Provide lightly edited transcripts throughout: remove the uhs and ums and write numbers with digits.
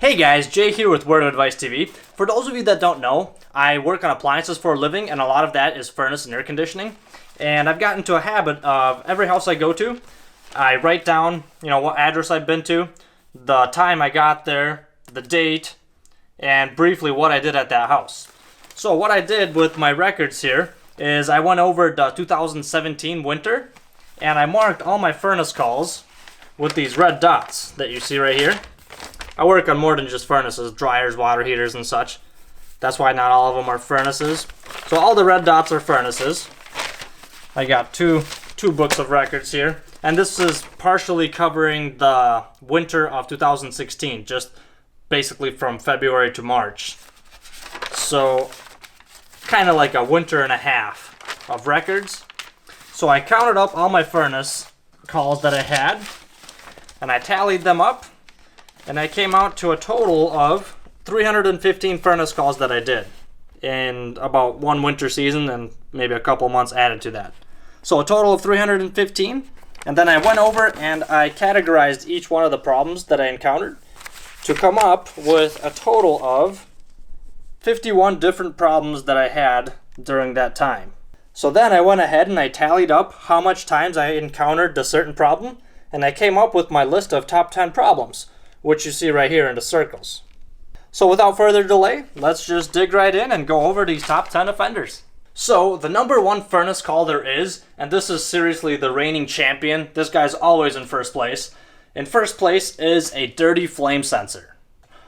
Hey guys, Jay here with Word of Advice TV. For those of you that don't know, I work on appliances for a living, and a lot of that is furnace and air conditioning. And I've gotten into a habit of every house I go to, I write down, what address I've been to, the time I got there, the date, and briefly what I did at that house. So what I did with my records here is I went over the 2017 winter, and I marked all my furnace calls with these red dots that you see right here. I work on more than just furnaces, dryers, water heaters, and such. That's why not all of them are furnaces. So all the red dots are furnaces. I got two books of records here. And this is partially covering the winter of 2016, just basically from February to March. So kind of like a winter and a half of records. So I counted up all my furnace calls that I had, and I tallied them up. And I came out to a total of 315 furnace calls that I did in about one winter season and maybe a couple months added to that. So a total of 315. And then I went over and I categorized each one of the problems that I encountered to come up with a total of 51 different problems that I had during that time. So then I went ahead and I tallied up how much times I encountered a certain problem, and I came up with my list of top 10 problems, which you see right here in the circles. So without further delay, let's just dig right in and go over these top 10 offenders. So the number one furnace call there is, and this is seriously the reigning champion, this guy's always in first place. In first place is a dirty flame sensor.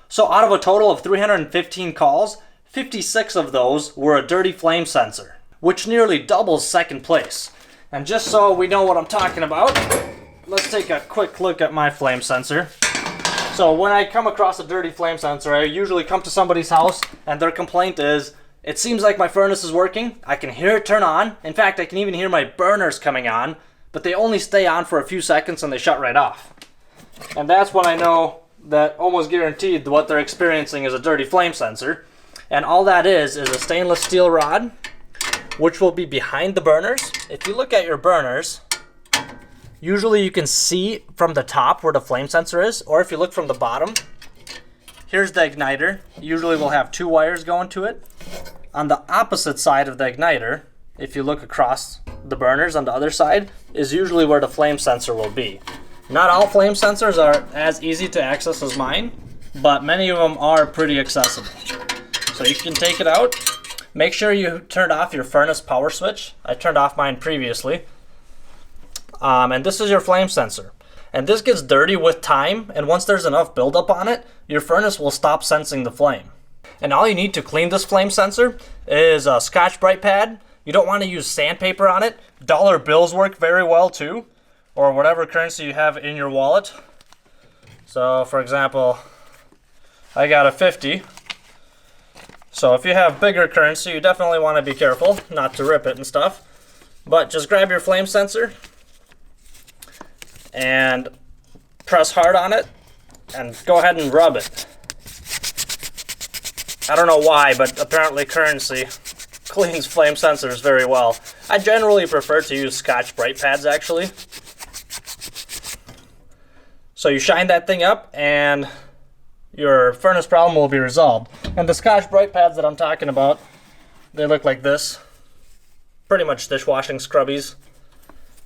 So out of a total of 315 calls, 56 of those were a dirty flame sensor, which nearly doubles second place. And just so we know what I'm talking about, let's take a quick look at my flame sensor. So when I come across a dirty flame sensor, I usually come to somebody's house and their complaint is, it seems like my furnace is working, I can hear it turn on, in fact I can even hear my burners coming on, but they only stay on for a few seconds and they shut right off. And that's when I know that almost guaranteed what they're experiencing is a dirty flame sensor. And all that is a stainless steel rod, which will be behind the burners. If you look at your burners, usually you can see from the top where the flame sensor is, or if you look from the bottom, here's the igniter. Usually we'll have two wires going to it. On the opposite side of the igniter, if you look across the burners on the other side, is usually where the flame sensor will be. Not all flame sensors are as easy to access as mine, but many of them are pretty accessible. So you can take it out. Make sure you turned off your furnace power switch. I turned off mine previously. And this is your flame sensor. And this gets dirty with time, and once there's enough buildup on it, your furnace will stop sensing the flame. And all you need to clean this flame sensor is a Scotch-Brite pad. You don't want to use sandpaper on it. Dollar bills work very well too, or whatever currency you have in your wallet. So for example, I got a 50. So if you have bigger currency, you definitely want to be careful not to rip it and stuff. But just grab your flame sensor and press hard on it and go ahead and rub it. I don't know why, but apparently currency cleans flame sensors very well. I generally prefer to use Scotch-Brite pads actually. So you shine that thing up and your furnace problem will be resolved. And the Scotch-Brite pads that I'm talking about, they look like this. Pretty much dishwashing scrubbies.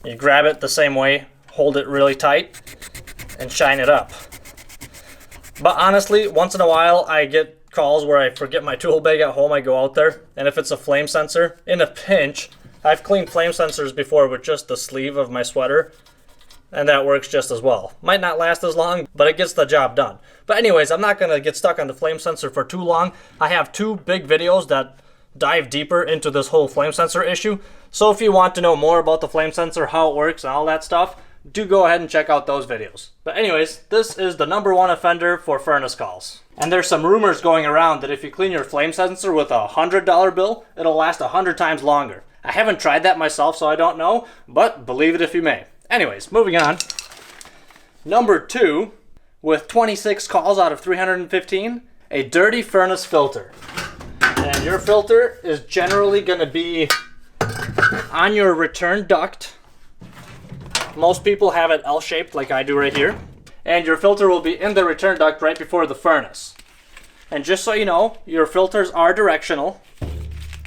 You grab it the same way, hold it really tight, and shine it up. But honestly, once in a while I get calls where I forget my tool bag at home. I go out there, and if it's a flame sensor, in a pinch, I've cleaned flame sensors before with just the sleeve of my sweater, and that works just as well. Might not last as long, but it gets the job done. But anyways, I'm not going to get stuck on the flame sensor for too long. I have two big videos that dive deeper into this whole flame sensor issue. So if you want to know more about the flame sensor, how it works, and all that stuff, do go ahead and check out those videos. But anyways, this is the number one offender for furnace calls. And there's some rumors going around that if you clean your flame sensor with a $100 bill, it'll last 100 times longer. I haven't tried that myself, so I don't know, but believe it if you may. Anyways, moving on. Number two, with 26 calls out of 315, a dirty furnace filter. And your filter is generally going to be on your return duct. Most people have it L-shaped like I do right here. and your filter will be in the return duct right before the furnace. And just so you know, your filters are directional.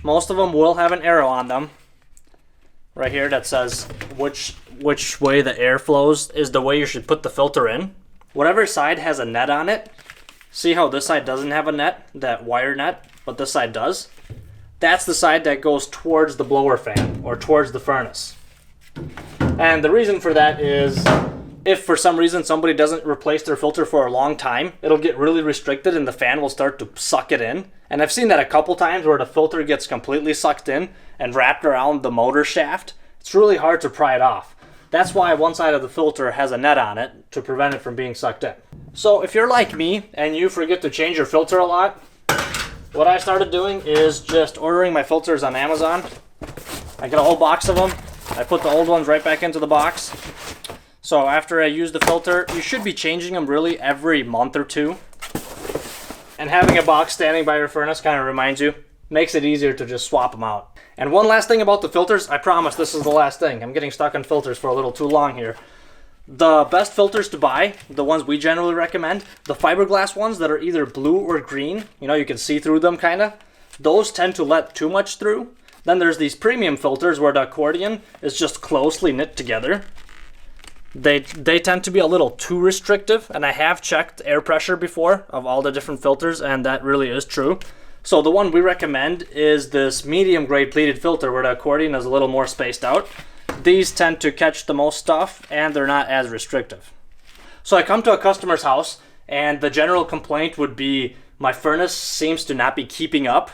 Most of them will have an arrow on them right here that says which way the air flows is the way you should put the filter in. Whatever side has a net on it, see how this side doesn't have a net, that wire net, but this side does? That's the side that goes towards the blower fan or towards the furnace. And the reason for that is if for some reason somebody doesn't replace their filter for a long time, it'll get really restricted and the fan will start to suck it in. And I've seen that a couple times where the filter gets completely sucked in and wrapped around the motor shaft. It's really hard to pry it off. That's why one side of the filter has a net on it to prevent it from being sucked in. So if you're like me and you forget to change your filter a lot, what I started doing is just ordering my filters on Amazon. I get a whole box of them. I put the old ones right back into the box. So after I use the filter, you should be changing them really every month or two. And having a box standing by your furnace kind of reminds you, makes it easier to just swap them out. And one last thing about the filters, I promise this is the last thing. I'm getting stuck on filters for a little too long here. The best filters to buy, the ones we generally recommend, the fiberglass ones that are either blue or green, you know, you can see through them kind of, those tend to let too much through. Then there's these premium filters where the accordion is just closely knit together. They tend to be a little too restrictive, and I have checked air pressure before of all the different filters, and that really is true. So the one we recommend is this medium grade pleated filter where the accordion is a little more spaced out. These tend to catch the most stuff and they're not as restrictive. So I come to a customer's house and the general complaint would be my furnace seems to not be keeping up,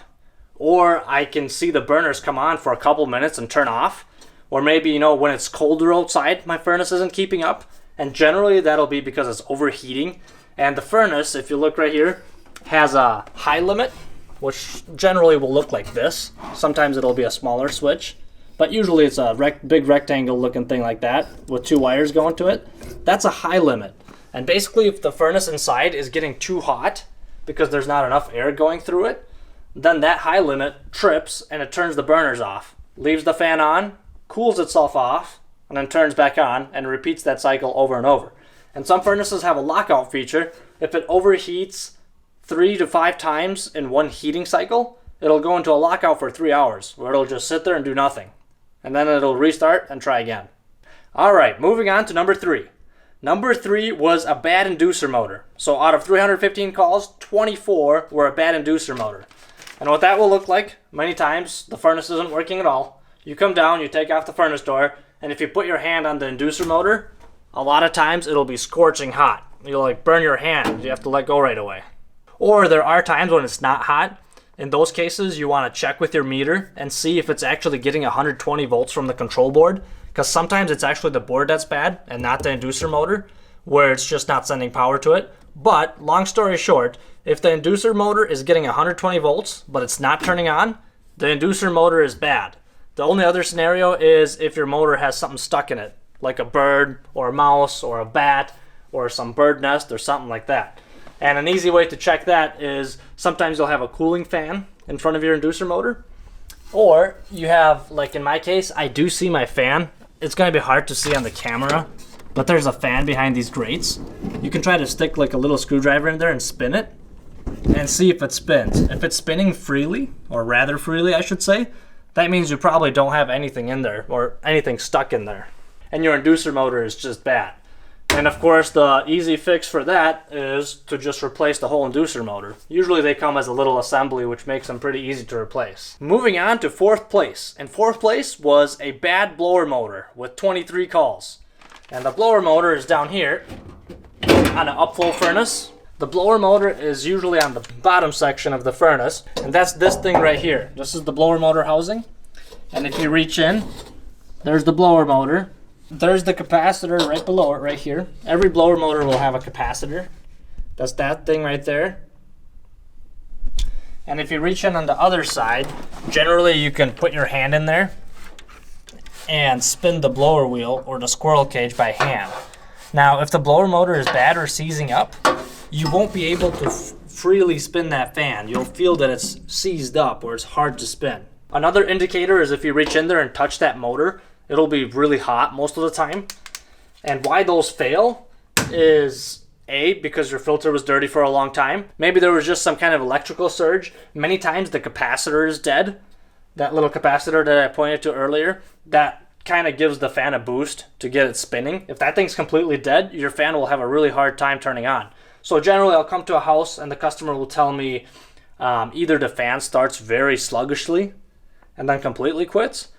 or I can see the burners come on for a couple minutes and turn off, or maybe, you know, when it's colder outside my furnace isn't keeping up, and generally that'll be because it's overheating. And the furnace, if you look right here, has a high limit, which generally will look like this. Sometimes it'll be a smaller switch, but usually it's a big rectangle looking thing like that with two wires going to it. That's a high limit. And basically if the furnace inside is getting too hot because there's not enough air going through it, then that high limit trips and it turns the burners off, leaves the fan on, cools itself off, and then turns back on and repeats that cycle over and over. And some furnaces have a lockout feature. If it overheats 3 to 5 times in one heating cycle, it'll go into a lockout for 3 hours where it'll just sit there and do nothing. And then it'll restart and try again. Alright, moving on to number 3. Number 3 was a bad inducer motor. So out of 315 calls, 24 were a bad inducer motor. And what that will look like, many times the furnace isn't working at all. You come down, you take off the furnace door, and if you put your hand on the inducer motor, a lot of times it'll be scorching hot. You'll like burn your hand, you have to let go right away. Or there are times when it's not hot. In those cases, you want to check with your meter and see if it's actually getting 120 volts from the control board, because sometimes it's actually the board that's bad and not the inducer motor, where it's just not sending power to it. But long story short, if the inducer motor is getting 120 volts but it's not turning on, the inducer motor is bad. The only other scenario is if your motor has something stuck in it, like a bird or a mouse or a bat or some bird nest or something like that. And an easy way to check that is sometimes you'll have a cooling fan in front of your inducer motor, or you have, like in my case, I do see my fan. It's going to be hard to see on the camera, but there's a fan behind these grates. You can try to stick like a little screwdriver in there and spin it and see if it spins. If it's spinning freely, or rather freely I should say, that means you probably don't have anything in there or anything stuck in there, and your inducer motor is just bad. And of course the easy fix for that is to just replace the whole inducer motor. Usually they come as a little assembly, which makes them pretty easy to replace. Moving on to 4th place. And 4th place was a bad blower motor with 23 calls. And the blower motor is down here on an upflow furnace. The blower motor is usually on the bottom section of the furnace, and that's this thing right here. This is the blower motor housing. And if you reach in, there's the blower motor. There's the capacitor right below it right here. Every blower motor will have a capacitor. That's that thing right there. And if you reach in on the other side, generally you can put your hand in there and spin the blower wheel or the squirrel cage by hand. Now, if the blower motor is bad or seizing up, you won't be able to freely spin that fan. You'll feel that it's seized up or it's hard to spin. Another indicator is if you reach in there and touch that motor, it'll be really hot most of the time. And why those fail is A, because your filter was dirty for a long time. Maybe there was just some kind of electrical surge. Many times the capacitor is dead. That little capacitor that I pointed to earlier, that kind of gives the fan a boost to get it spinning. If that thing's completely dead, your fan will have a really hard time turning on. So generally I'll come to a house and the customer will tell me either the fan starts very sluggishly and then completely quits,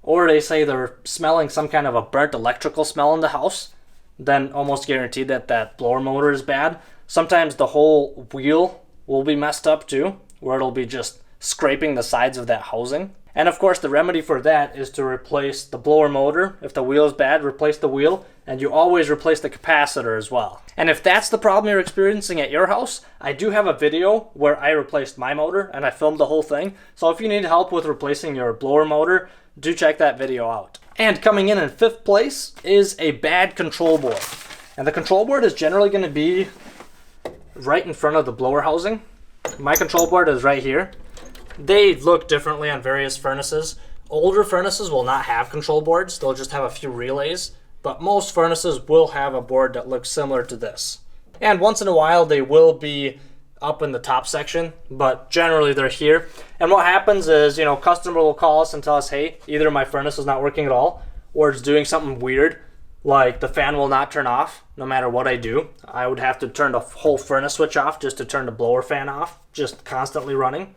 or they say they're smelling some kind of a burnt electrical smell in the house. Then almost guaranteed that that blower motor is bad. Sometimes the whole wheel will be messed up too, where it'll be just scraping the sides of that housing. And of course the remedy for that is to replace the blower motor. If the wheel is bad, replace the wheel, and you always replace the capacitor as well. And if that's the problem you're experiencing at your house, I do have a video where I replaced my motor and I filmed the whole thing. So if you need help with replacing your blower motor, do check that video out. And coming in 5th place is a bad control board. And the control board is generally going to be right in front of the blower housing. My control board is right here. They look differently on various furnaces. Older furnaces will not have control boards. They'll just have a few relays. But most furnaces will have a board that looks similar to this. And once in a while they will be up in the top section, but generally they're here. And what happens is, customer will call us and tell us, hey, either my furnace is not working at all, or it's doing something weird, like the fan will not turn off no matter what I do. I would have to turn the whole furnace switch off just to turn the blower fan off, just constantly running.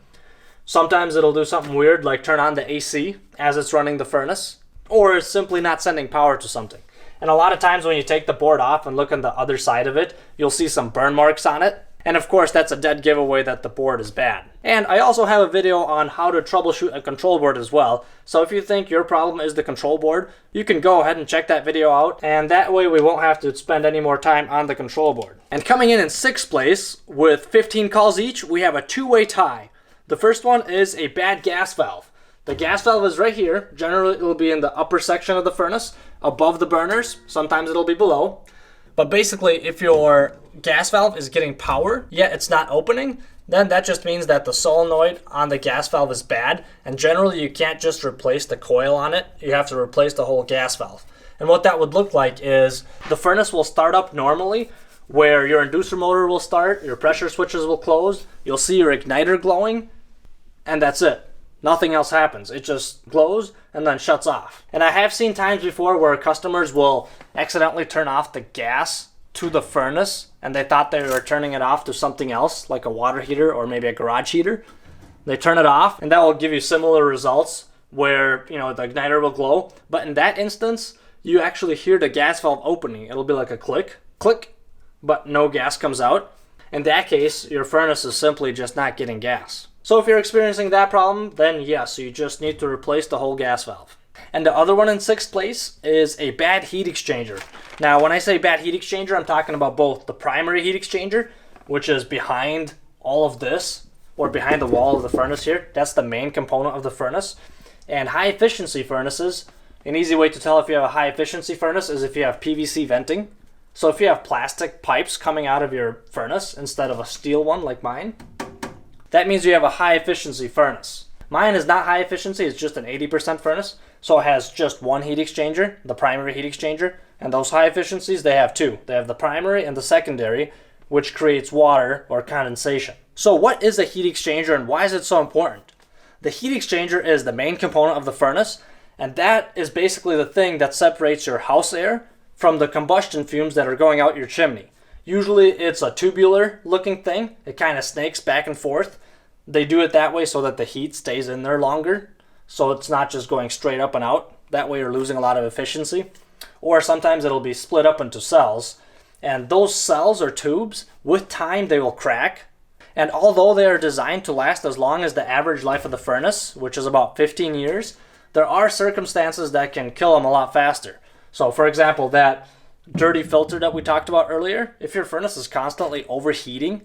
Sometimes it'll do something weird, like turn on the AC as it's running the furnace, or it's simply not sending power to something. And a lot of times when you take the board off and look on the other side of it, you'll see some burn marks on it. And of course, that's a dead giveaway that the board is bad. And I also have a video on how to troubleshoot a control board as well. So if you think your problem is the control board, you can go ahead and check that video out. And that way we won't have to spend any more time on the control board. And coming in 6th place with 15 calls each, we have a two-way tie. The first one is a bad gas valve. The gas valve is right here. Generally, it will be in the upper section of the furnace, above the burners. Sometimes it'll be below. But basically, if your gas valve is getting power, yet it's not opening, then that just means that the solenoid on the gas valve is bad. And generally, you can't just replace the coil on it. You have to replace the whole gas valve. And what that would look like is the furnace will start up normally, where your inducer motor will start, your pressure switches will close, you'll see your igniter glowing, and that's it. Nothing else happens. It just glows and then shuts off. And I have seen times before where customers will accidentally turn off the gas to the furnace and they thought they were turning it off to something else, like a water heater or maybe a garage heater. They turn it off and that will give you similar results where, the igniter will glow. But in that instance, you actually hear the gas valve opening. It'll be like a click, click, but no gas comes out. In that case, your furnace is simply just not getting gas. So if you're experiencing that problem, then yes, you just need to replace the whole gas valve. And the other one in 6th place is a bad heat exchanger. Now, when I say bad heat exchanger, I'm talking about both the primary heat exchanger, which is behind all of this, or behind the wall of the furnace here. That's the main component of the furnace. And high efficiency furnaces, an easy way to tell if you have a high efficiency furnace is if you have PVC venting. So if you have plastic pipes coming out of your furnace instead of a steel one like mine, that means you have a high efficiency furnace. Mine is not high efficiency, it's just an 80% furnace. So it has just one heat exchanger, the primary heat exchanger. And those high efficiencies, they have two. They have the primary and the secondary, which creates water or condensation. So what is a heat exchanger and why is it so important? The heat exchanger is the main component of the furnace, and that is basically the thing that separates your house air from the combustion fumes that are going out your chimney. Usually it's a tubular looking thing. It kind of snakes back and forth. They do it that way so that the heat stays in there longer. So it's not just going straight up and out. That way you're losing a lot of efficiency. Or sometimes it'll be split up into cells. And those cells or tubes, with time they will crack. And although they are designed to last as long as the average life of the furnace, which is about 15 years, there are circumstances that can kill them a lot faster. So for example, that dirty filter that we talked about earlier, if your furnace is constantly overheating,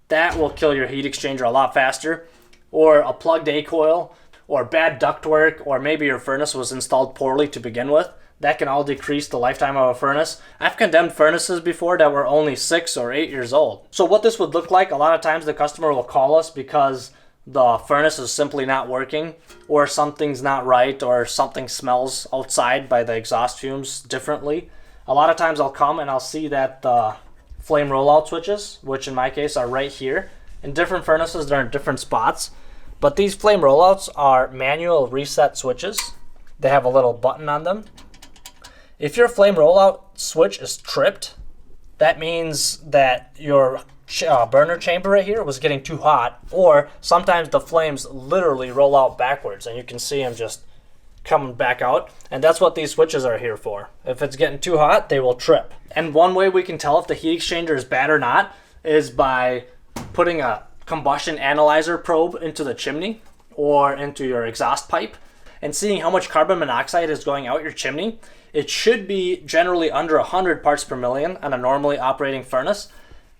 that will kill your heat exchanger a lot faster. Or a plugged A-coil, or bad ductwork, or maybe your furnace was installed poorly to begin with. That can all decrease the lifetime of a furnace. I've condemned furnaces before that were only 6 or 8 years old. So what this would look like, a lot of times the customer will call us because the furnace is simply not working, or something's not right, or something smells outside by the exhaust fumes differently. A lot of times I'll come and I'll see that the flame rollout switches, which in my case are right here. In different furnaces, they're in different spots. But these flame rollouts are manual reset switches. They have a little button on them. If your flame rollout switch is tripped, that means that your burner chamber right here was getting too hot, or sometimes the flames literally roll out backwards and you can see them just coming back out, and that's what these switches are here for. If it's getting too hot, they will trip. And one way we can tell if the heat exchanger is bad or not is by putting a combustion analyzer probe into the chimney or into your exhaust pipe and seeing how much carbon monoxide is going out your chimney. It should be generally under 100 parts per million on a normally operating furnace.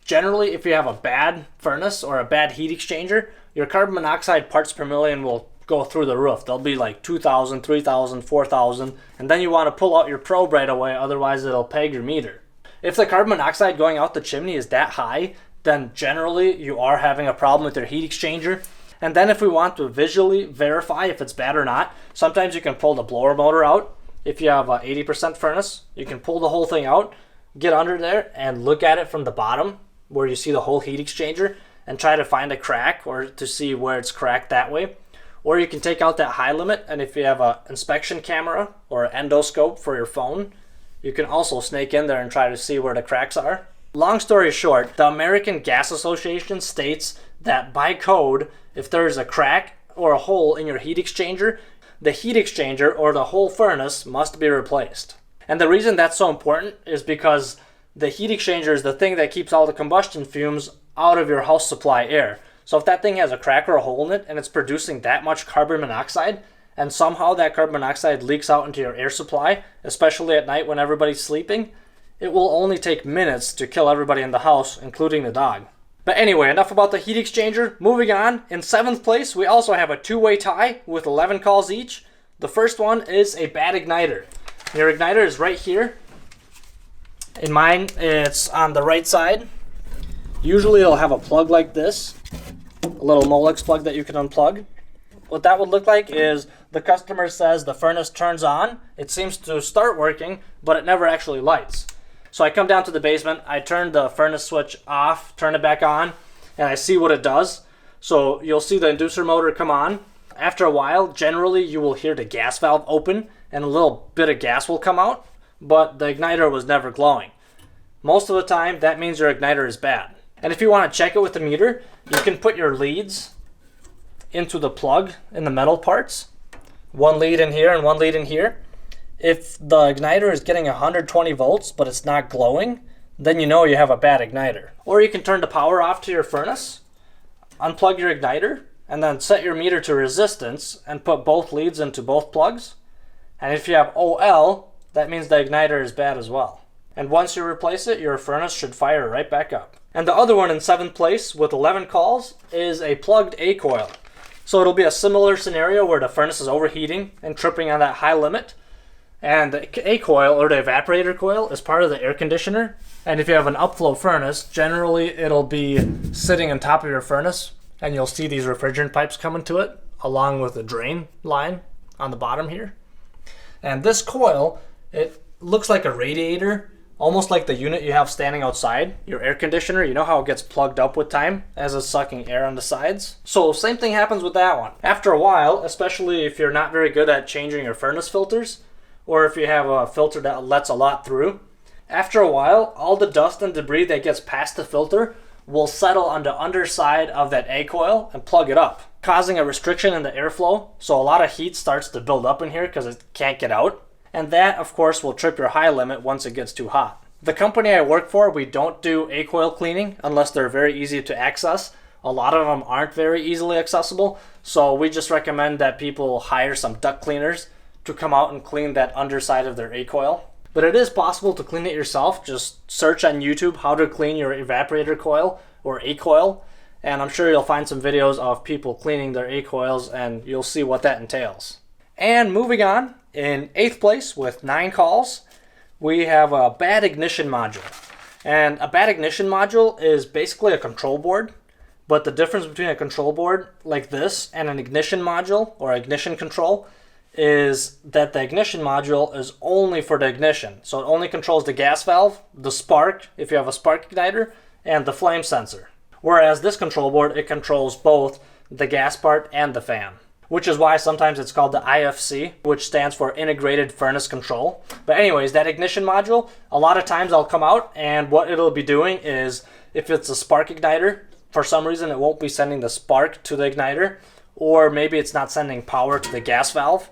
Generally, if you have a bad furnace or a bad heat exchanger, your carbon monoxide parts per million will go through the roof. They'll be like 2,000, 3,000, 4,000, and then you want to pull out your probe right away, otherwise it'll peg your meter. If the carbon monoxide going out the chimney is that high, then generally you are having a problem with your heat exchanger. And then if we want to visually verify if it's bad or not, sometimes you can pull the blower motor out. If you have an 80% furnace, you can pull the whole thing out, get under there, and look at it from the bottom where you see the whole heat exchanger and try to find a crack or to see where it's cracked that way. Or you can take out that high limit, and if you have an inspection camera or an endoscope for your phone, you can also snake in there and try to see where the cracks are. Long story short, the American Gas Association states that by code, if there's a crack or a hole in your heat exchanger, the heat exchanger or the whole furnace must be replaced. And the reason that's so important is because the heat exchanger is the thing that keeps all the combustion fumes out of your house supply air. So if that thing has a crack or a hole in it and it's producing that much carbon monoxide, and somehow that carbon monoxide leaks out into your air supply, especially at night when everybody's sleeping, it will only take minutes to kill everybody in the house, including the dog. But anyway, enough about the heat exchanger. Moving on, in 7th place, we also have a two-way tie with 11 calls each. The first one is a bad igniter. Your igniter is right here. In mine, it's on the right side. Usually it'll have a plug like this, a little Molex plug that you can unplug. What that would look like is the customer says the furnace turns on, it seems to start working, but it never actually lights. So I come down to the basement, I turn the furnace switch off, turn it back on, and I see what it does. So you'll see the inducer motor come on. After a while, generally you will hear the gas valve open and a little bit of gas will come out, but the igniter was never glowing. Most of the time, that means your igniter is bad. And if you want to check it with the meter, you can put your leads into the plug in the metal parts. One lead in here and one lead in here. If the igniter is getting 120 volts but it's not glowing, then you know you have a bad igniter. Or you can turn the power off to your furnace, unplug your igniter, and then set your meter to resistance and put both leads into both plugs. And if you have OL, that means the igniter is bad as well. And once you replace it, your furnace should fire right back up. And the other one in 7th place with 11 calls is a plugged A-coil. So it'll be a similar scenario where the furnace is overheating and tripping on that high limit. And the A-coil, or the evaporator coil, is part of the air conditioner. And if you have an upflow furnace, generally it'll be sitting on top of your furnace, and you'll see these refrigerant pipes coming to it, along with the drain line on the bottom here. And this coil, it looks like a radiator, almost like the unit you have standing outside, your air conditioner. You know how it gets plugged up with time as it's sucking air on the sides? So same thing happens with that one. After a while, especially if you're not very good at changing your furnace filters, or if you have a filter that lets a lot through, after a while, all the dust and debris that gets past the filter will settle on the underside of that A-coil and plug it up, causing a restriction in the airflow. So a lot of heat starts to build up in here because it can't get out. And that, of course, will trip your high limit once it gets too hot. The company I work for, we don't do A-coil cleaning unless they're very easy to access. A lot of them aren't very easily accessible, so we just recommend that people hire some duct cleaners to come out and clean that underside of their A-coil. But it is possible to clean it yourself. Just search on YouTube how to clean your evaporator coil or A-coil, and I'm sure you'll find some videos of people cleaning their A-coils, and you'll see what that entails. And moving on, in 8th place with 9 calls, we have a bad ignition module. And a bad ignition module is basically a control board, but the difference between a control board like this and an ignition module or ignition control is that the ignition module is only for the ignition. So it only controls the gas valve, the spark, if you have a spark igniter, and the flame sensor. Whereas this control board, it controls both the gas part and the fan, which is why sometimes it's called the IFC, which stands for Integrated Furnace Control. But anyways, that ignition module, a lot of times I'll come out and what it'll be doing is, if it's a spark igniter, for some reason it won't be sending the spark to the igniter, or maybe it's not sending power to the gas valve.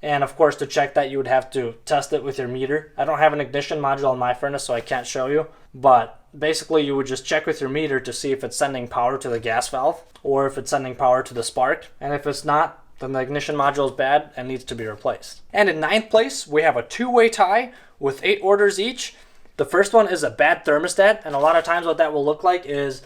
And of course, to check that, you would have to test it with your meter. I don't have an ignition module on my furnace, so I can't show you. But basically, you would just check with your meter to see if it's sending power to the gas valve or if it's sending power to the spark. And if it's not, then the ignition module is bad and needs to be replaced. And in 9th place, we have a two-way tie with 8 orders each. The first one is a bad thermostat, and a lot of times what that will look like is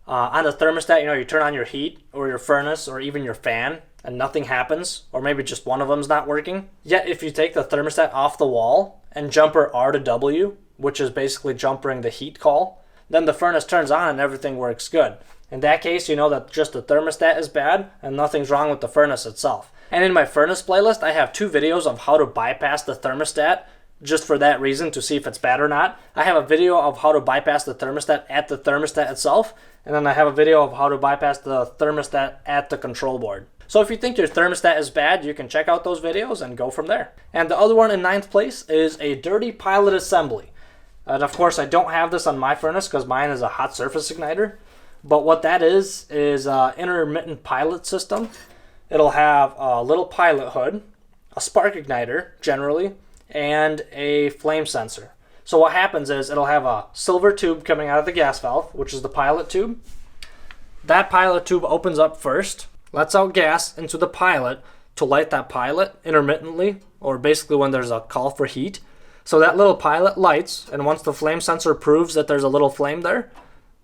on the thermostat, you turn on your heat or your furnace or even your fan and nothing happens, or maybe just one of them's not working. Yet if you take the thermostat off the wall and jumper R to W, which is basically jumpering the heat call, then the furnace turns on and everything works good. In that case, you know that just the thermostat is bad and nothing's wrong with the furnace itself. And in my furnace playlist, I have 2 videos of how to bypass the thermostat, just for that reason, to see if it's bad or not. I have a video of how to bypass the thermostat at the thermostat itself, and then I have a video of how to bypass the thermostat at the control board. So if you think your thermostat is bad, you can check out those videos and go from there. And the other one in 9th place is a dirty pilot assembly. And of course, I don't have this on my furnace because mine is a hot surface igniter. But what that is an intermittent pilot system. It'll have a little pilot hood, a spark igniter generally, and a flame sensor. So what happens is it'll have a silver tube coming out of the gas valve, which is the pilot tube. That pilot tube opens up first, lets out gas into the pilot to light that pilot intermittently, or basically when there's a call for heat. So that little pilot lights, and once the flame sensor proves that there's a little flame there,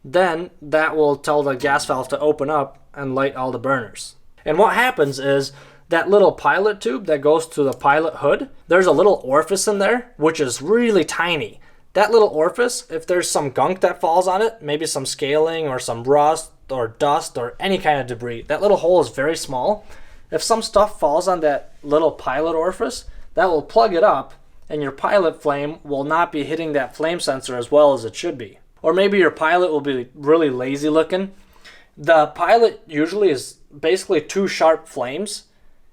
then that will tell the gas valve to open up and light all the burners. And what happens is that little pilot tube that goes to the pilot hood, there's a little orifice in there, which is really tiny. That little orifice, if there's some gunk that falls on it, maybe some scaling or some rust or dust or any kind of debris, that little hole is very small. If some stuff falls on that little pilot orifice, that will plug it up, and your pilot flame will not be hitting that flame sensor as well as it should be. Or maybe your pilot will be really lazy looking. The pilot usually is basically 2 sharp flames.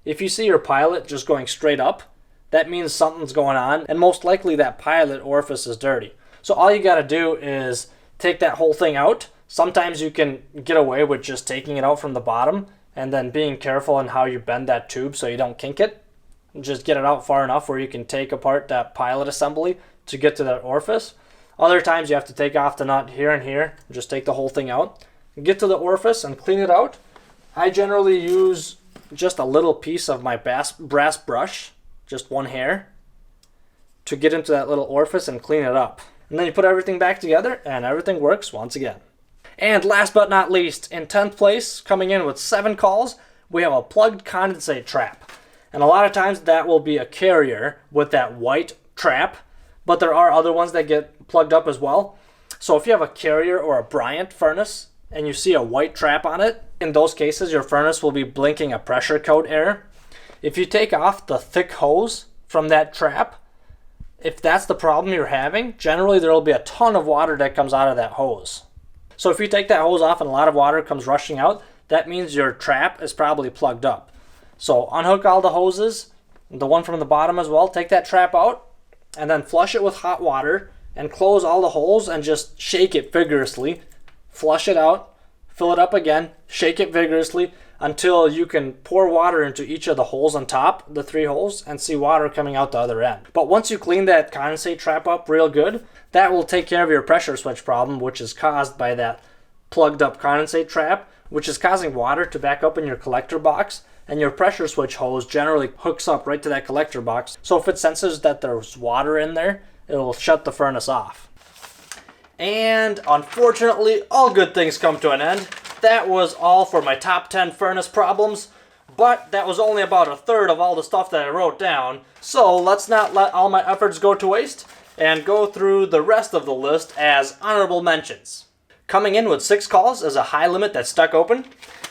If you see your pilot just going straight up, that means something's going on, and most likely that pilot orifice is dirty. So all you gotta do is take that whole thing out. Sometimes you can get away with just taking it out from the bottom and then being careful in how you bend that tube so you don't kink it. Just get it out far enough where you can take apart that pilot assembly to get to that orifice. Other times you have to take off the nut here and here, just take the whole thing out. Get to the orifice and clean it out. I generally use just a little piece of my brass brush, just one hair, to get into that little orifice and clean it up. And then you put everything back together and everything works once again. And last but not least, in 10th place, coming in with 7 calls, we have a plugged condensate trap. And a lot of times that will be a carrier with that white trap, but there are other ones that get plugged up as well. So if you have a carrier or a Bryant furnace and you see a white trap on it, in those cases your furnace will be blinking a pressure code error. If you take off the thick hose from that trap, if that's the problem you're having, generally there will be a ton of water that comes out of that hose. So if you take that hose off and a lot of water comes rushing out, that means your trap is probably plugged up. So unhook all the hoses, the one from the bottom as well, take that trap out, and then flush it with hot water and close all the holes and just shake it vigorously. Flush it out, fill it up again, shake it vigorously until you can pour water into each of the holes on top, the 3 holes, and see water coming out the other end. But once you clean that condensate trap up real good, that will take care of your pressure switch problem, which is caused by that plugged up condensate trap, which is causing water to back up in your collector box. And your pressure switch hose generally hooks up right to that collector box. So if it senses that there's water in there, it'll shut the furnace off. And unfortunately, all good things come to an end. That was all for my top 10 furnace problems, but that was only about a third of all the stuff that I wrote down. So let's not let all my efforts go to waste and go through the rest of the list as honorable mentions. Coming in with 6 calls is a high limit that's stuck open.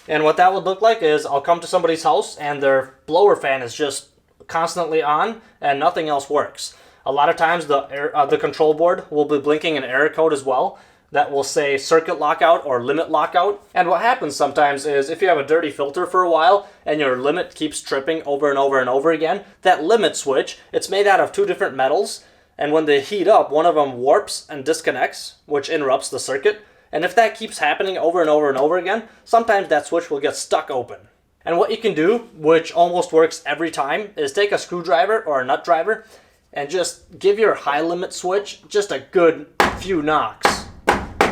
And what that would look like is I'll come to somebody's house and their blower fan is just constantly on and nothing else works. A lot of times the control board will be blinking an error code as well that will say circuit lockout or limit lockout. And what happens sometimes is if you have a dirty filter for a while and your limit keeps tripping over and over and over again, that limit switch, it's made out of two different metals, and when they heat up, one of them warps and disconnects, which interrupts the circuit. And if that keeps happening over and over and over again, sometimes that switch will get stuck open. And what you can do, which almost works every time, is take a screwdriver or a nut driver and just give your high limit switch just a good few knocks.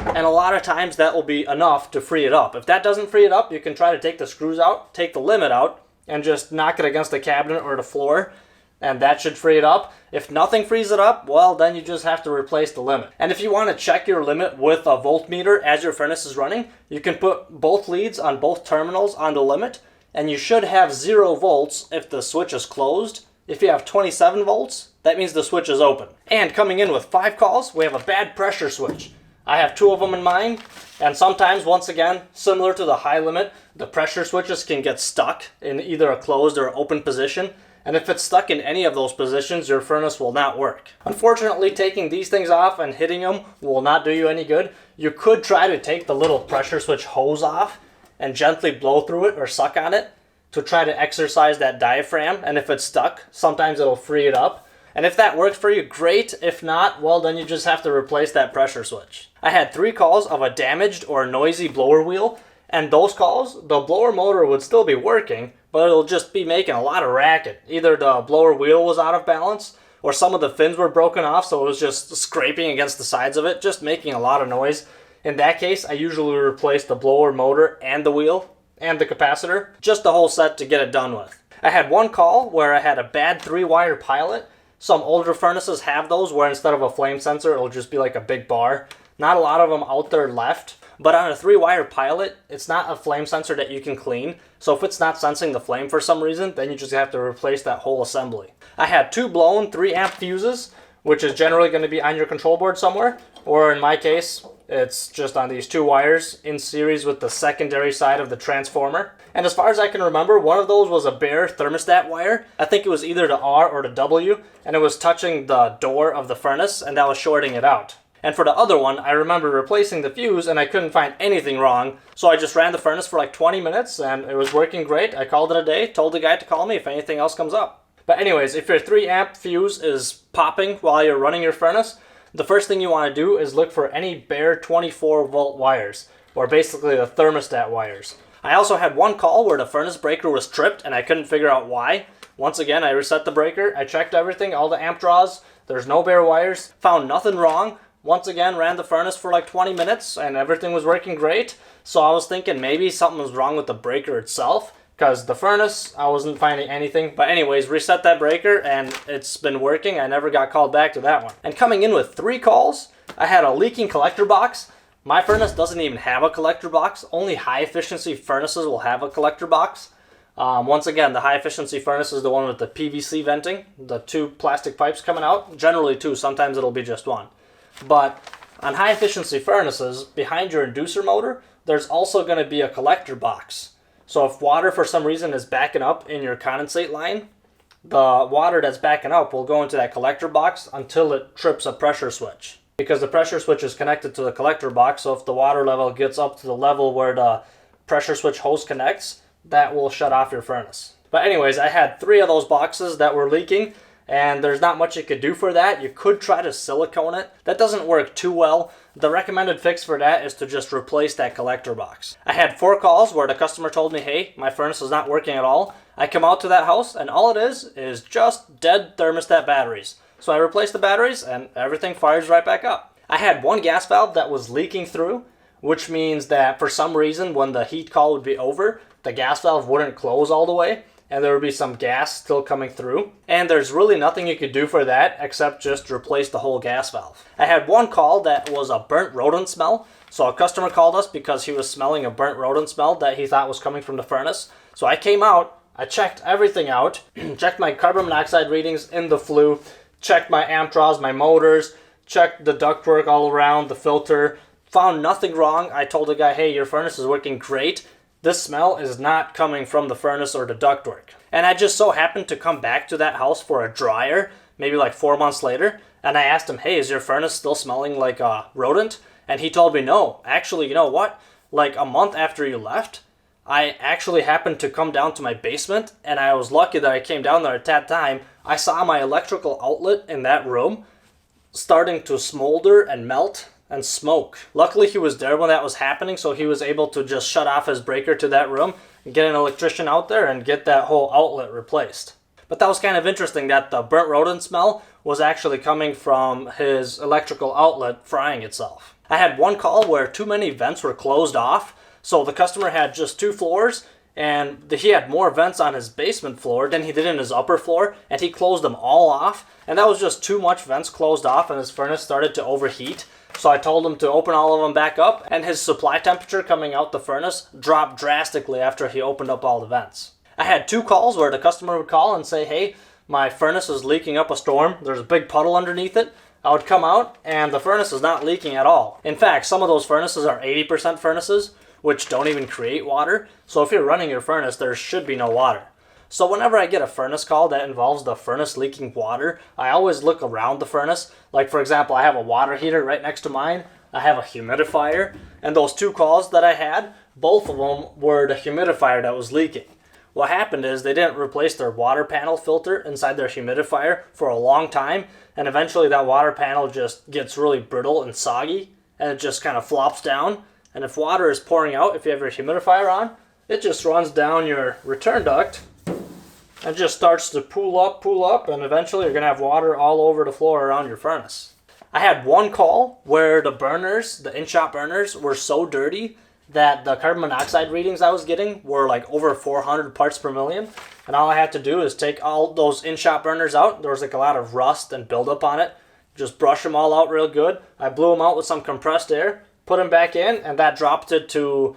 And a lot of times that will be enough to free it up. If that doesn't free it up, you can try to take the screws out, take the limit out, and just knock it against the cabinet or the floor, and that should free it up. If nothing frees it up, well, then you just have to replace the limit. And if you want to check your limit with a voltmeter as your furnace is running, you can put both leads on both terminals on the limit, and you should have 0 volts if the switch is closed. If you have 27 volts, that means the switch is open. And coming in with 5 calls, we have a bad pressure switch. I have 2 of them in mine, and sometimes, once again, similar to the high limit, the pressure switches can get stuck in either a closed or open position. And if it's stuck in any of those positions, your furnace will not work. Unfortunately, taking these things off and hitting them will not do you any good. You could try to take the little pressure switch hose off and gently blow through it or suck on it to try to exercise that diaphragm. And if it's stuck, sometimes it'll free it up. And if that works for you, great. If not, well, then you just have to replace that pressure switch. I had 3 calls of a damaged or noisy blower wheel. And those calls, the blower motor would still be working, but it'll just be making a lot of racket. Either the blower wheel was out of balance, or some of the fins were broken off, so it was just scraping against the sides of it, just making a lot of noise. In that case, I usually replace the blower motor and the wheel and the capacitor, just the whole set to get it done with. I had 1 call where I had a bad 3-wire pilot. Some older furnaces have those where instead of a flame sensor, it'll just be like a big bar. Not a lot of them out there left. But on a 3-wire pilot, it's not a flame sensor that you can clean. So if it's not sensing the flame for some reason, then you just have to replace that whole assembly. I had 2 blown 3-amp fuses, which is generally going to be on your control board somewhere. Or in my case, it's just on these 2 wires in series with the secondary side of the transformer. And as far as I can remember, one of those was a bare thermostat wire. I think it was either the R or the W, and it was touching the door of the furnace, and that was shorting it out. And for the other one, I remember replacing the fuse and I couldn't find anything wrong. So I just ran the furnace for like 20 minutes and it was working great. I called it a day, told the guy to call me if anything else comes up. But anyways, if your 3-amp fuse is popping while you're running your furnace, the first thing you want to do is look for any bare 24-volt wires, or basically the thermostat wires. I also had 1 call where the furnace breaker was tripped and I couldn't figure out why. Once again, I reset the breaker, I checked everything, all the amp draws, there's no bare wires, found nothing wrong. Once again, ran the furnace for like 20 minutes and everything was working great. So I was thinking maybe something was wrong with the breaker itself, because the furnace, I wasn't finding anything. But anyways, reset that breaker and it's been working. I never got called back to that one. And coming in with 3 calls, I had a leaking collector box. My furnace doesn't even have a collector box. Only high efficiency furnaces will have a collector box. Once again, the high efficiency furnace is the one with the PVC venting, the 2 plastic pipes coming out. Generally 2, sometimes it'll be just 1. But on high efficiency furnaces, behind your inducer motor, there's also going to be a collector box. So if water for some reason is backing up in your condensate line, the water that's backing up will go into that collector box until it trips a pressure switch. Because the pressure switch is connected to the collector box, so if the water level gets up to the level where the pressure switch hose connects, that will shut off your furnace. But anyways, I had 3 of those boxes that were leaking. And there's not much you could do for that. You could try to silicone it. That doesn't work too well. The recommended fix for that is to just replace that collector box. I had 4 calls where the customer told me, hey, my furnace is not working at all. I come out to that house and all it is just dead thermostat batteries. So I replaced the batteries and everything fires right back up. I had 1 gas valve that was leaking through, which means that for some reason when the heat call would be over, the gas valve wouldn't close all the way. And there would be some gas still coming through. And there's really nothing you could do for that except just replace the whole gas valve. I had 1 call that was a burnt rodent smell. So a customer called us because he was smelling a burnt rodent smell that he thought was coming from the furnace. So I came out, I checked everything out, checked my carbon monoxide readings in the flue, checked my amp draws, my motors, checked the ductwork all around, the filter, found nothing wrong. I told the guy, hey, your furnace is working great. this smell is not coming from the furnace or the ductwork. And I just so happened to come back to that house for a dryer, maybe like 4 months later, and I asked him, hey, is your furnace still smelling like a rodent? And he told me, no, actually, you know what? Like a month after you left, I actually happened to come down to my basement, and I was lucky that I came down there at that time. I saw my electrical outlet in that room starting to smolder and melt and smoke. Luckily, he was there when that was happening, so he was able to just shut off his breaker to that room and get an electrician out there and get that whole outlet replaced. But that was kind of interesting that the burnt rodent smell was actually coming from his electrical outlet frying itself. I had one call where too many vents were closed off. So the customer had just 2 floors, and he had more vents on his basement floor than he did in his upper floor, and he closed them all off, and that was just too much vents closed off, and his furnace started to overheat. So I told him to open all of them back up, and his supply temperature coming out the furnace dropped drastically after he opened up all the vents. I had 2 calls where the customer would call and say, hey, my furnace is leaking up a storm, there's a big puddle underneath it. I would come out, and the furnace is not leaking at all. In fact, some of those furnaces are 80% furnaces, which don't even create water. So if you're running your furnace, there should be no water. So whenever I get a furnace call that involves the furnace leaking water, I always look around the furnace. Like for example, I have a water heater right next to mine. I have a humidifier. And those 2 calls that I had, both of them were the humidifier that was leaking. What happened is they didn't replace their water panel filter inside their humidifier for a long time. And eventually that water panel just gets really brittle and soggy. And it just kind of flops down. And if water is pouring out, if you have your humidifier on, it just runs down your return duct and just starts to pool up, and eventually you're going to have water all over the floor around your furnace. I had one call where the burners, the in-shop burners, were so dirty that the carbon monoxide readings I was getting were like over 400 parts per million. And all I had to do is take all those in-shop burners out. There was like a lot of rust and buildup on it. Just brush them all out real good. I blew them out with some compressed air. Put them back in, and that dropped it to,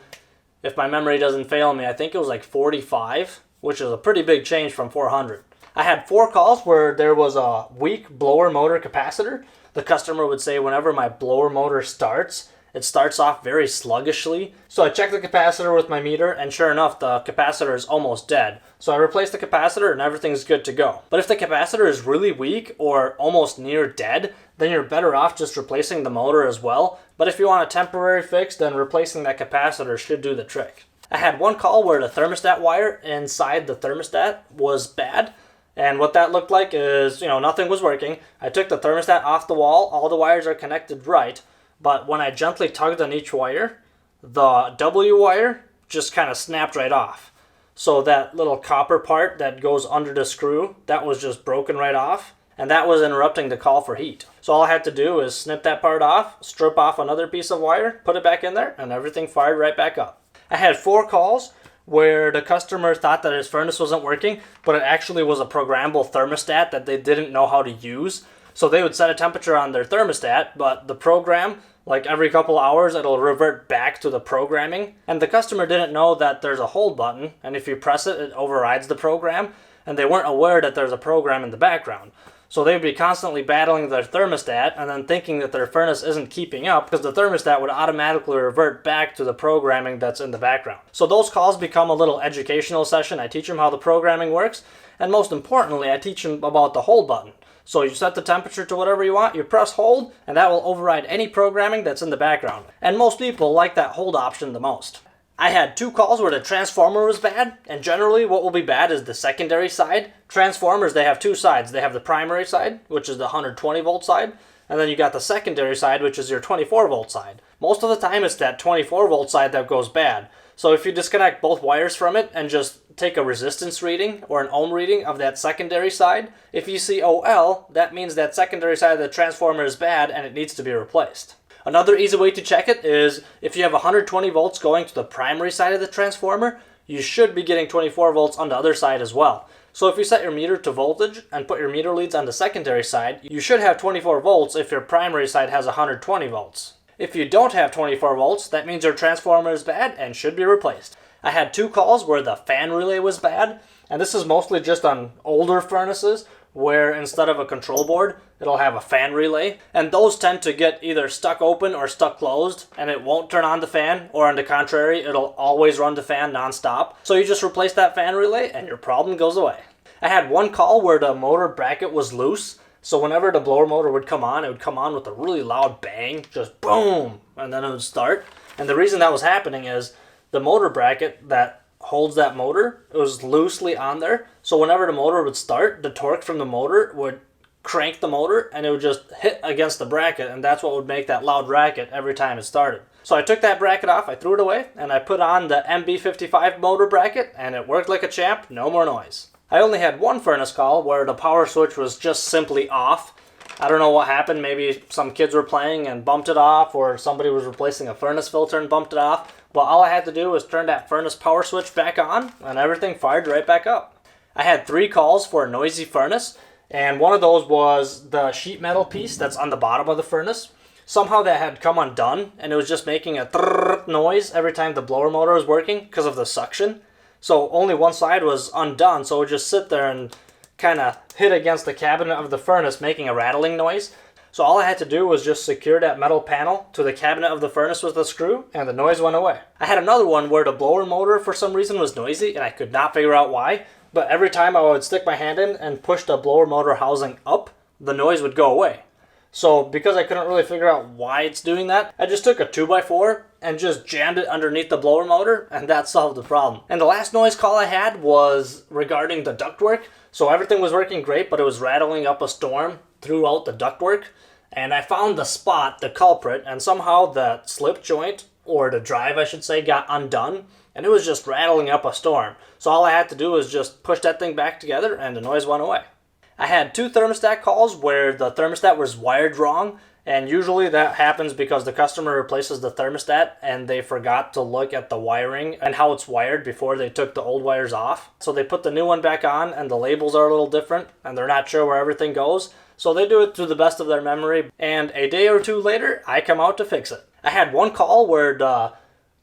if my memory doesn't fail me, I think it was like 45, which is a pretty big change from 400. I had 4 calls where there was a weak blower motor capacitor. The customer would say whenever my blower motor starts, it starts off very sluggishly. So I checked the capacitor with my meter, and sure enough, the capacitor is almost dead. So I replaced the capacitor and everything's good to go. But if the capacitor is really weak or almost near dead, then you're better off just replacing the motor as well. But if you want a temporary fix, then replacing that capacitor should do the trick. I had one call where the thermostat wire inside the thermostat was bad. And what that looked like is, nothing was working. I took the thermostat off the wall. All the wires are connected right. But when I gently tugged on each wire, the W wire just kind of snapped right off. So that little copper part that goes under the screw, that was just broken right off. And that was interrupting the call for heat. So all I had to do is snip that part off, strip off another piece of wire, put it back in there, and everything fired right back up. I had 4 calls where the customer thought that his furnace wasn't working, but it actually was a programmable thermostat that they didn't know how to use. So they would set a temperature on their thermostat, but the program, like every couple hours, it'll revert back to the programming. And the customer didn't know that there's a hold button, and if you press it, it overrides the program. And they weren't aware that there's a program in the background. So they'd be constantly battling their thermostat and then thinking that their furnace isn't keeping up because the thermostat would automatically revert back to the programming that's in the background. So those calls become a little educational session. I teach them how the programming works, and most importantly, I teach them about the hold button. So you set the temperature to whatever you want, you press hold, and that will override any programming that's in the background. And most people like that hold option the most. I had 2 calls where the transformer was bad, and generally what will be bad is the secondary side. Transformers, they have 2 sides. They have the primary side, which is the 120 volt side, and then you got the secondary side, which is your 24 volt side. Most of the time it's that 24 volt side that goes bad. So if you disconnect both wires from it and just take a resistance reading or an ohm reading of that secondary side, if you see OL, that means that secondary side of the transformer is bad and it needs to be replaced. Another easy way to check it is if you have 120 volts going to the primary side of the transformer, you should be getting 24 volts on the other side as well. So if you set your meter to voltage and put your meter leads on the secondary side, you should have 24 volts if your primary side has 120 volts. If you don't have 24 volts, that means your transformer is bad and should be replaced. I had 2 calls where the fan relay was bad, and this is mostly just on older furnaces where instead of a control board, it'll have a fan relay. And those tend to get either stuck open or stuck closed, and it won't turn on the fan, or on the contrary, it'll always run the fan nonstop. So you just replace that fan relay and your problem goes away. I had one call where the motor bracket was loose, so whenever the blower motor would come on, it would come on with a really loud bang, just boom, and then it would start. And the reason that was happening is the motor bracket that holds that motor, it was loosely on there, so whenever the motor would start, the torque from the motor would crank the motor and it would just hit against the bracket, and that's what would make that loud racket every time it started. So I took that bracket off, I threw it away, and I put on the MB55 motor bracket, and it worked like a champ, no more noise. I only had one furnace call where the power switch was just simply off. I don't know what happened, maybe some kids were playing and bumped it off, or somebody was replacing a furnace filter and bumped it off, but all I had to do was turn that furnace power switch back on, and everything fired right back up. I had 3 calls for a noisy furnace, and one of those was the sheet metal piece that's on the bottom of the furnace. Somehow that had come undone, and it was just making a trrrr noise every time the blower motor was working because of the suction. So only one side was undone, so it would just sit there and kind of hit against the cabinet of the furnace, making a rattling noise. So all I had to do was just secure that metal panel to the cabinet of the furnace with a screw, and the noise went away. I had another one where the blower motor for some reason was noisy, and I could not figure out why. But every time I would stick my hand in and push the blower motor housing up, the noise would go away. So because I couldn't really figure out why it's doing that, I just took a 2x4 and just jammed it underneath the blower motor, and that solved the problem. And the last noise call I had was regarding the ductwork. So everything was working great, but it was rattling up a storm throughout the ductwork. And I found the spot, the culprit, and somehow the slip joint, or the drive I should say, got undone. And it was just rattling up a storm. So all I had to do was just push that thing back together and the noise went away. I had 2 thermostat calls where the thermostat was wired wrong, and usually that happens because the customer replaces the thermostat and they forgot to look at the wiring and how it's wired before they took the old wires off. So they put the new one back on and the labels are a little different and they're not sure where everything goes. So they do it to the best of their memory, and a day or 2 later, I come out to fix it. I had one call where the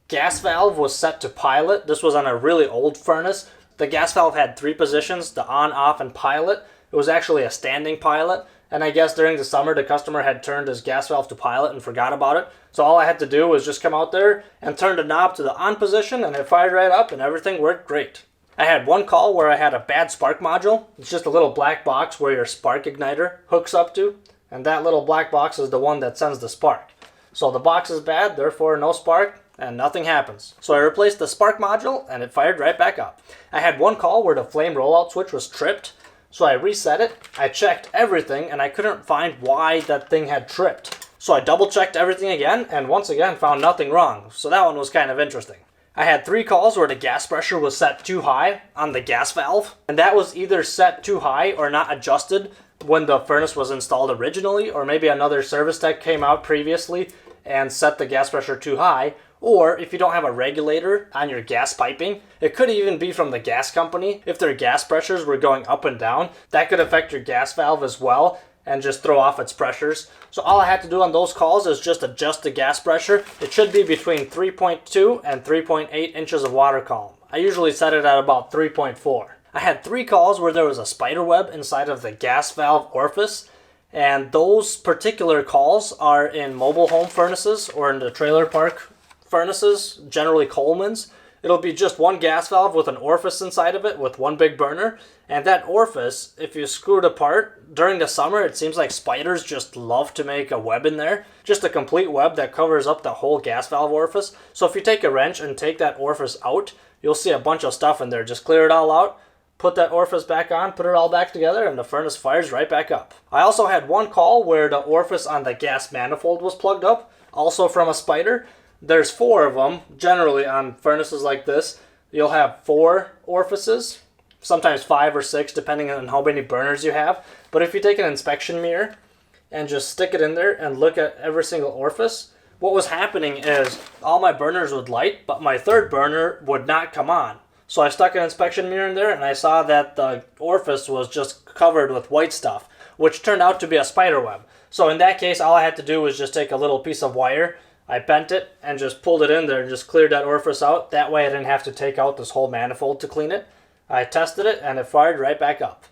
gas valve was set to pilot. This was on a really old furnace. The gas valve had 3 positions, the on, off, and pilot. It was actually a standing pilot, and I guess during the summer the customer had turned his gas valve to pilot and forgot about it. So all I had to do was just come out there and turn the knob to the on position, and it fired right up and everything worked great. I had one call where I had a bad spark module. It's just a little black box where your spark igniter hooks up to, and that little black box is the one that sends the spark. So the box is bad, therefore no spark, and nothing happens. So I replaced the spark module and it fired right back up. I had one call where the flame rollout switch was tripped, so I reset it, I checked everything, and I couldn't find why that thing had tripped. So I double checked everything again, and once again found nothing wrong. So that one was kind of interesting. I had 3 calls where the gas pressure was set too high on the gas valve, and that was either set too high or not adjusted when the furnace was installed originally, or maybe another service tech came out previously and set the gas pressure too high. Or if you don't have a regulator on your gas piping, it could even be from the gas company. If their gas pressures were going up and down, that could affect your gas valve as well and just throw off its pressures. So all I had to do on those calls is just adjust the gas pressure. It should be between 3.2 and 3.8 inches of water column. I usually set it at about 3.4. I had 3 calls where there was a spider web inside of the gas valve orifice, and those particular calls are in mobile home furnaces or in the trailer park furnaces, generally Coleman's. It'll be just one gas valve with an orifice inside of it with one big burner, and that orifice, if you screw it apart, during the summer it seems like spiders just love to make a web in there, just a complete web that covers up the whole gas valve orifice. So if you take a wrench and take that orifice out, you'll see a bunch of stuff in there. Just clear it all out, put that orifice back on, put it all back together, and the furnace fires right back up. I also had one call where the orifice on the gas manifold was plugged up, also from a spider. There's 4 of them, generally on furnaces like this. You'll have 4 orifices, sometimes 5 or 6, depending on how many burners you have. But if you take an inspection mirror and just stick it in there and look at every single orifice, what was happening is all my burners would light, but my 3rd burner would not come on. So I stuck an inspection mirror in there and I saw that the orifice was just covered with white stuff, which turned out to be a spider web. So in that case, all I had to do was just take a little piece of wire, I bent it and just pulled it in there and just cleared that orifice out. That way I didn't have to take out this whole manifold to clean it. I tested it and it fired right back up.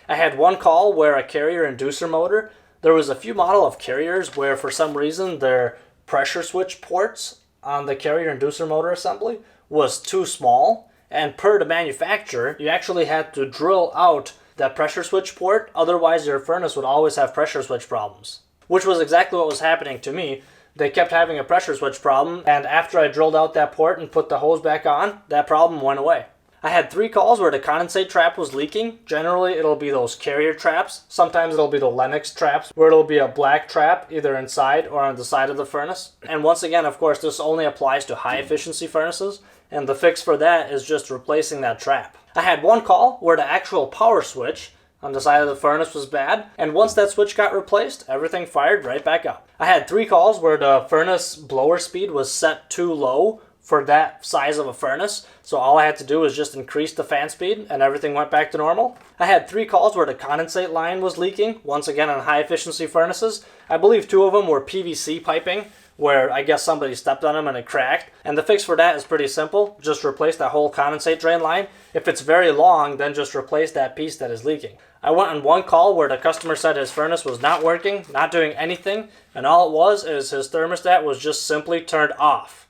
I had one call where a carrier inducer motor, there was a few model of carriers where for some reason their pressure switch ports on the carrier inducer motor assembly was too small, and per the manufacturer, you actually had to drill out that pressure switch port, otherwise your furnace would always have pressure switch problems. Which was exactly what was happening to me. They kept having a pressure switch problem, and after I drilled out that port and put the hose back on, that problem went away. I had 3 calls where the condensate trap was leaking. Generally, it'll be those carrier traps. Sometimes it'll be the Lennox traps, where it'll be a black trap either inside or on the side of the furnace. And once again, of course, this only applies to high efficiency furnaces, and the fix for that is just replacing that trap. I had one call where the actual power switch on the side of the furnace was bad, and once that switch got replaced, everything fired right back up. I had 3 calls where the furnace blower speed was set too low for that size of a furnace, so all I had to do was just increase the fan speed and everything went back to normal. I had 3 calls where the condensate line was leaking, once again on high efficiency furnaces. I believe 2 of them were PVC piping, where I guess somebody stepped on them and it cracked. And the fix for that is pretty simple. Just replace that whole condensate drain line. If it's very long, then just replace that piece that is leaking. I went on one call where the customer said his furnace was not working, not doing anything, and all it was is his thermostat was just simply turned off.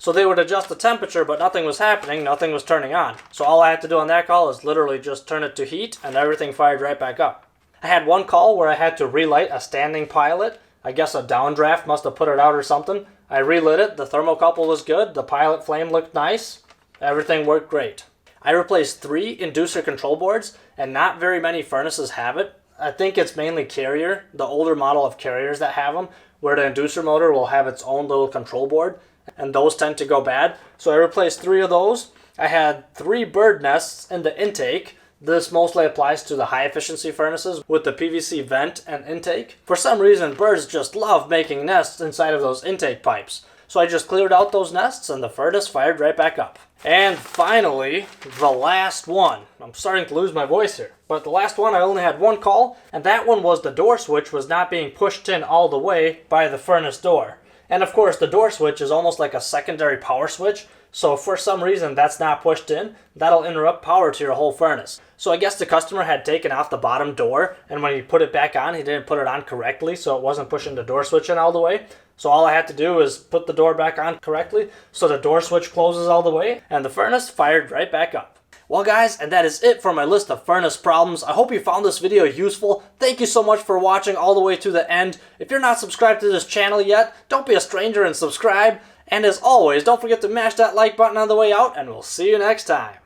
So they would adjust the temperature, but nothing was happening, nothing was turning on. So all I had to do on that call is literally just turn it to heat, and everything fired right back up. I had one call where I had to relight a standing pilot. I guess a downdraft must have put it out or something. I relit it, the thermocouple was good, the pilot flame looked nice, everything worked great. I replaced 3 inducer control boards, and not very many furnaces have it. I think it's mainly carrier, the older model of carriers that have them, where the inducer motor will have its own little control board, and those tend to go bad. So I replaced 3 of those. I had 3 bird nests in the intake. This mostly applies to the high efficiency furnaces with the PVC vent and intake. For some reason, birds just love making nests inside of those intake pipes. So I just cleared out those nests and the furnace fired right back up. And finally, the last one. I'm starting to lose my voice here. But the last one, I only had one call, and that one was the door switch was not being pushed in all the way by the furnace door. And of course, the door switch is almost like a secondary power switch. So if for some reason that's not pushed in, that'll interrupt power to your whole furnace. So I guess the customer had taken off the bottom door, and when he put it back on, he didn't put it on correctly, so it wasn't pushing the door switch in all the way. So all I had to do is put the door back on correctly, so the door switch closes all the way, and the furnace fired right back up. Well guys, and that is it for my list of furnace problems. I hope you found this video useful. Thank you so much for watching all the way to the end. If you're not subscribed to this channel yet, don't be a stranger and subscribe. And as always, don't forget to mash that like button on the way out, and we'll see you next time.